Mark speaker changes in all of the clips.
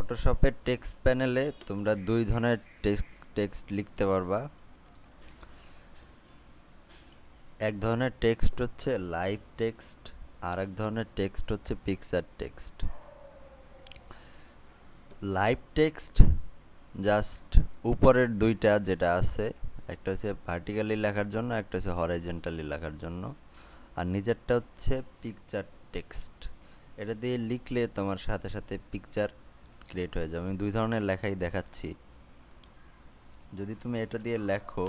Speaker 1: ফটোশপের text প্যানেলে তোমরা দুই ধরনের টেক্সট লিখতে পারবা। এক ধরনের টেক্সট হচ্ছে লাইভ টেক্সট, আর এক ধরনের টেক্সট হচ্ছে picture text. Live text just উপরের দুইটা যেটা আছে, একটা হচ্ছে ভার্টিক্যালি লেখার জন্য, একটা হচ্ছে হরাইজন্টালি লেখার জন্য, আর নিচেরটা হচ্ছে পিকচার টেক্সট। এটা দিয়ে লিখলে তোমার সাথে সাথে পিকচার ক্রিয়েট হয়ে যাবে। আমি দুই ধরনের লেখাই দেখাচ্ছি। যদি তুমি এটা দিয়ে লেখো,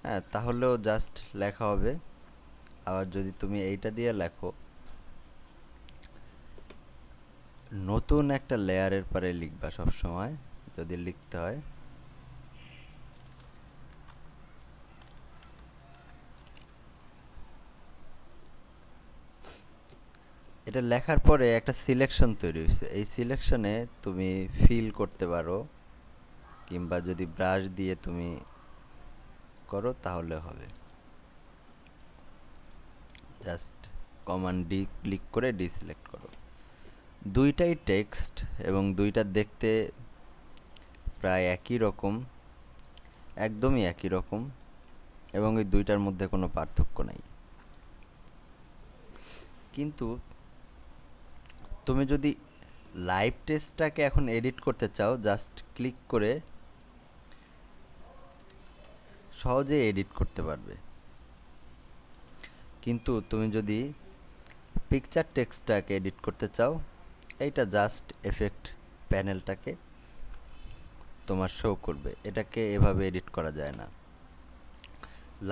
Speaker 1: হ্যাঁ, তাহলেও জাস্ট লেখা হবে। আবার যদি তুমি এইটা দিয়ে লেখো, নতুন একটা লেয়ারের পরে লিখবা সব সময় যদি লিখতে হয়। এটা লেখার পরে একটা সিলেকশন তৈরি হয়েছে। এই সিলেকশনে তুমি ফিল করতে পারো, কিংবা যদি ব্রাশ দিয়ে তুমি করো তাহলে হবে। জাস্ট কমান্ড ডি ক্লিক করে ডিসিলেক্ট করো। দুইটাই টেক্সট এবং দুইটা দেখতে প্রায় একই রকম, একদমই একই রকম, এবং এই দুইটার মধ্যে কোনো পার্থক্য নাই। কিন্তু তুমি যদি লাইভ টেক্সটটাকে এখন এডিট করতে চাও, জাস্ট ক্লিক করে সহজে এডিট করতে পারবে। কিন্তু তুমি যদি পিকচার টেক্সটটাকে এডিট করতে চাও, এইটা জাস্ট এফেক্ট প্যানেলটাকে তোমার শো করবে। এটাকে এভাবে এডিট করা যায় না।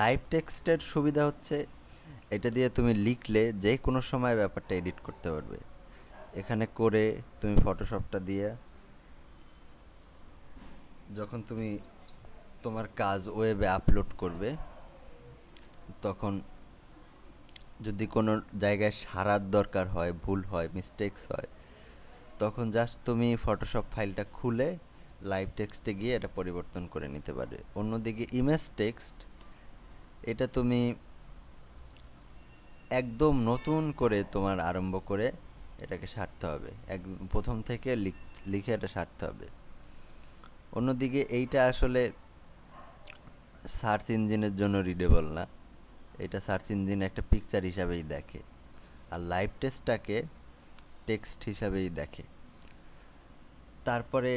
Speaker 1: লাইভ টেক্সটের সুবিধা হচ্ছে এটা দিয়ে তুমি লিখলে যে কোনো সময় ব্যাপারটা এডিট করতে পারবে। এখানে করে তুমি ফটোশপটা দিয়ে যখন তুমি তোমার কাজ ওয়েবে আপলোড করবে, তখন যদি কোনো জায়গায় সারার দরকার হয়, ভুল হয়, মিস্টেক্স হয়, তখন জাস্ট তুমি ফটোশপ ফাইলটা খুলে লাইভ টেক্সটে গিয়ে এটা পরিবর্তন করে নিতে পারবে। অন্যদিকে ইমেজ টেক্সট, এটা তুমি একদম নতুন করে তোমার আরম্ভ করে এটাকে সারতে হবে, প্রথম থেকে লিখে এটা সারতে হবে। অন্যদিকে এইটা আসলে সার্চ ইঞ্জিনের জন্য রিডেবল না, এটা সার্চ ইঞ্জিন একটা পিকচার হিসাবেই দেখে, আর লাইভ টেক্সটটাকে টেক্সট হিসাবেই দেখে। তারপরে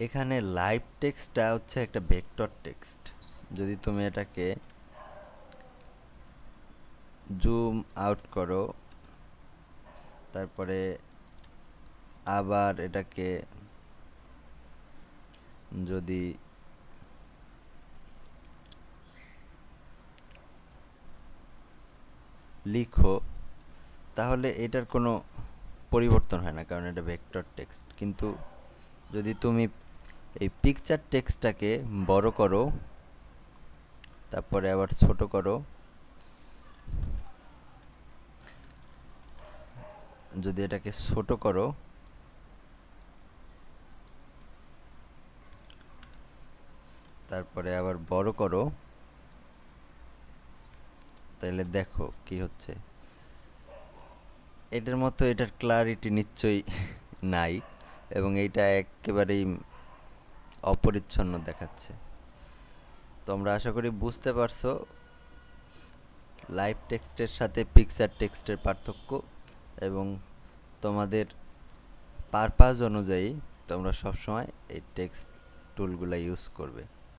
Speaker 1: এখানে লাইভ টেক্সটটা হচ্ছে একটা ভেক্টর টেক্সট। যদি তুমি এটাকে জুম আউট করো, তারপরে আবার এটাকে যদি লিখো, তাহলে এটার কোনো পরিবর্তন হয় না, কারণ এটা ভেক্টর টেক্সট। কিন্তু যদি তুমি এই পিকচার টেক্সটটাকে বড় করো, তারপরে আবার ছোট করো, যদি এটাকে ছোট করো, তারপরে আবার বড় করো, তাহলে দেখো কি হচ্ছে। এটার মতো এটার ক্লারিটি নিশ্চয়ই নাই, এবং এইটা একেবারেই অপরিচ্ছন্ন দেখাচ্ছে। তোমরা আশা করি বুঝতে পারছো লাইভ টেক্সটের সাথে পিকচার টেক্সটের পার্থক্য, এবং তোমাদের পারপাস অনুযায়ী তোমরা সবসময় এই টেক্সট টুলগুলো ইউজ করবে।